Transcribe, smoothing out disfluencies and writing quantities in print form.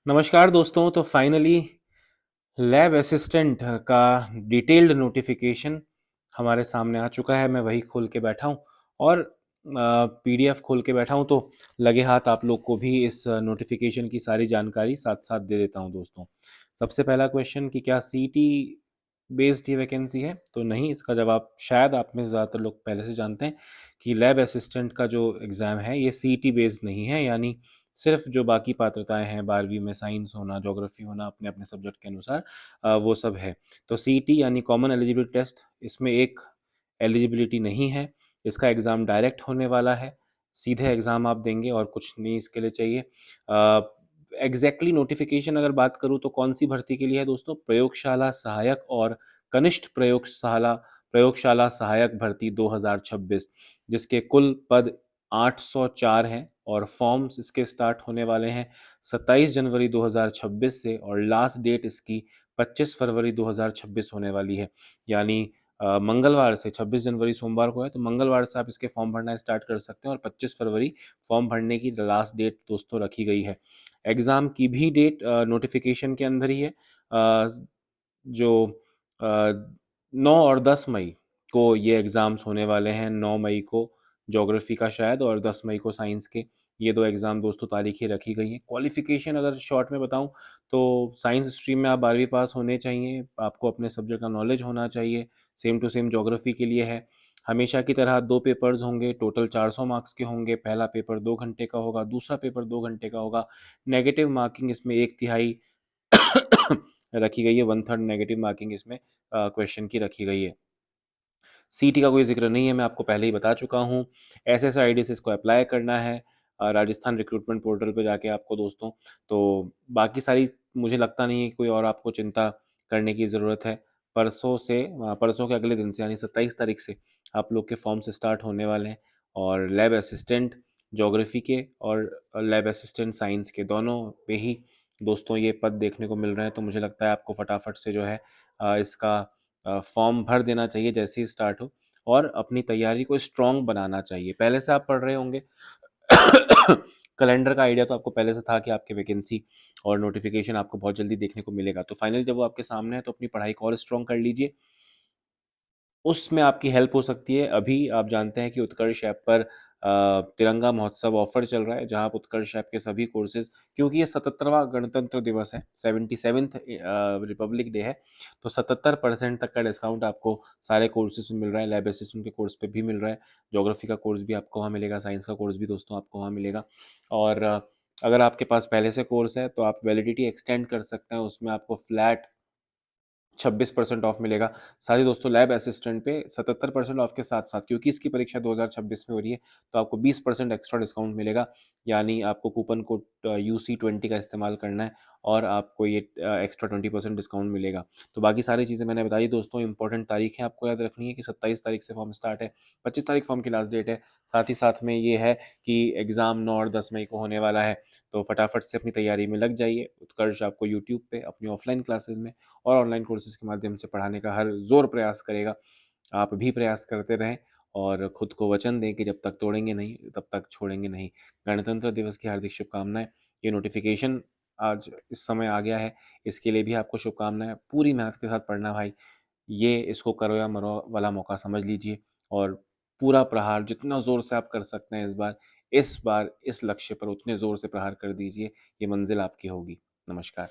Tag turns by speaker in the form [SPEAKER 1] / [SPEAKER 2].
[SPEAKER 1] नमस्कार दोस्तों। तो फाइनली लैब असिस्टेंट का डिटेल्ड नोटिफिकेशन हमारे सामने आ चुका है। मैं वही खोल के बैठा हूँ और पीडीएफ खोल के बैठा हूँ, तो लगे हाथ आप लोग को भी इस नोटिफिकेशन की सारी जानकारी साथ साथ दे देता हूँ दोस्तों। सबसे पहला क्वेश्चन कि क्या सीईटी बेस्ड ये वैकेंसी है? तो नहीं, इसका जवाब शायद आप में ज़्यादातर लोग पहले से जानते हैं कि लैब असिस्टेंट का जो एग्ज़ाम है ये सीईटी बेस्ड नहीं है, यानी सिर्फ जो बाकी पात्रताएं हैं 12वीं में साइंस होना, ज्योग्राफी होना, अपने अपने सब्जेक्ट के अनुसार वो सब है। तो सीईटी यानी कॉमन एलिजिबिलिटी टेस्ट, इसमें एक एलिजिबिलिटी नहीं है। इसका एग्ज़ाम डायरेक्ट होने वाला है, सीधे एग्ज़ाम आप देंगे और कुछ नहीं इसके लिए चाहिए। एग्जैक्टली नोटिफिकेशन अगर बात करूँ तो कौन सी भर्ती के लिए है दोस्तों? प्रयोगशाला सहायक और कनिष्ठ प्रयोगशाला प्रयोगशाला सहायक भर्ती 2026, जिसके कुल पद 804 हैं और फॉर्म्स इसके स्टार्ट होने वाले हैं 27 जनवरी 2026 से, और लास्ट डेट इसकी 25 फरवरी 2026 होने वाली है। यानी मंगलवार से, 26 जनवरी सोमवार को है तो मंगलवार से आप इसके फॉर्म भरना स्टार्ट कर सकते हैं, और 25 फरवरी फॉर्म भरने की लास्ट डेट दोस्तों रखी गई है। एग्ज़ाम की भी डेट नोटिफिकेशन के अंदर ही है। जो 9 और 10 मई को ये एग्ज़ाम्स होने वाले हैं। 9 मई को ज्योग्राफी का शायद, और 10 मई को साइंस के। ये दो एग्ज़ाम दोस्तों तारीखें रखी गई हैं। क्वालिफिकेशन अगर शॉर्ट में बताऊं तो साइंस स्ट्रीम में आप 12वीं पास होने चाहिए, आपको अपने सब्जेक्ट का नॉलेज होना चाहिए। सेम टू सेम ज्योग्राफी के लिए है। हमेशा की तरह दो पेपर्स होंगे, टोटल 400 मार्क्स के होंगे। पहला पेपर 2 घंटे का होगा, दूसरा पेपर 2 घंटे का होगा। नेगेटिव मार्किंग इसमें 1/3 रखी गई है, 1/3 नेगेटिव मार्किंग इसमें क्वेश्चन की रखी गई है। सीटी का कोई जिक्र नहीं है, मैं आपको पहले ही बता चुका हूँ। SSID से इसको अप्लाई करना है राजस्थान रिक्रूटमेंट पोर्टल पे जाके आपको दोस्तों। तो बाकी सारी मुझे लगता नहीं है कि कोई और आपको चिंता करने की ज़रूरत है। परसों के अगले दिन से यानी 27 तारीख से आप लोग के फॉर्म्स स्टार्ट होने वाले हैं, और लैब असिस्टेंट ज्योग्राफी के और लैब असिस्टेंट साइंस के दोनों पे ही दोस्तों ये पद देखने को मिल रहे हैं। तो मुझे लगता है आपको फटाफट से जो है इसका फॉर्म भर देना चाहिए जैसे ही स्टार्ट हो, और अपनी तैयारी को स्ट्रॉन्ग बनाना चाहिए। पहले से आप पढ़ रहे होंगे कैलेंडर का आइडिया तो आपको पहले से था कि आपके वैकेंसी और नोटिफिकेशन आपको बहुत जल्दी देखने को मिलेगा। तो फाइनली जब वो आपके सामने है तो अपनी पढ़ाई को और स्ट्रॉन्ग कर लीजिए। उसमें आपकी हेल्प हो सकती है। अभी आप जानते हैं कि उत्कर्ष ऐप पर तिरंगा महोत्सव ऑफर चल रहा है, जहां आप उत्कर्ष ऐप के सभी कोर्सेज, क्योंकि ये 77वां गणतंत्र दिवस है, 77th रिपब्लिक डे है, तो 77% तक का डिस्काउंट आपको सारे कोर्सेज में मिल रहा है। लैब असिस्टेंट के कोर्स पे भी मिल रहा है, ज्योग्राफी का कोर्स भी आपको वहाँ मिलेगा, साइंस का कोर्स भी दोस्तों आपको वहाँ मिलेगा। और अगर आपके पास पहले से कोर्स है तो आप वैलिडिटी एक्सटेंड कर सकते हैं, उसमें आपको फ्लैट 26% ऑफ मिलेगा। साथ ही दोस्तों लैब असिस्टेंट पे 77% ऑफ के साथ साथ, क्योंकि इसकी परीक्षा 2026 में हो रही है, तो आपको 20% एक्स्ट्रा डिस्काउंट मिलेगा। यानी आपको कूपन कोड UC20 का इस्तेमाल करना है और आपको ये एक्स्ट्रा 20% डिस्काउंट मिलेगा। तो बाकी सारी चीज़ें मैंने बताई दोस्तों। इंपॉर्टेंट तारीखें आपको याद रखनी है कि 27 तारीख से फॉर्म स्टार्ट है, 25 तारीख फॉर्म की लास्ट डेट है। साथ ही साथ में ये है कि एग्ज़ाम 9 और 10 मई को होने वाला है, तो फटाफट से अपनी तैयारी में लग जाइए। उत्कर्ष आपको यूट्यूब पे अपनी ऑफलाइन क्लासेज में और ऑनलाइन कोर्सेज के माध्यम से पढ़ाने का हर जोर प्रयास करेगा। आप भी प्रयास करते रहें और खुद को वचन दें कि जब तक तोड़ेंगे नहीं तब तक छोड़ेंगे नहीं। गणतंत्र दिवस की हार्दिक शुभकामनाएं। ये नोटिफिकेशन आज इस समय आ गया है, इसके लिए भी आपको शुभकामनाएं। पूरी मेहनत के साथ पढ़ना भाई, ये इसको करो या मरो वाला मौका समझ लीजिए, और पूरा प्रहार जितना ज़ोर से आप कर सकते हैं इस बार इस लक्ष्य पर उतने ज़ोर से प्रहार कर दीजिए। ये मंजिल आपकी होगी। नमस्कार।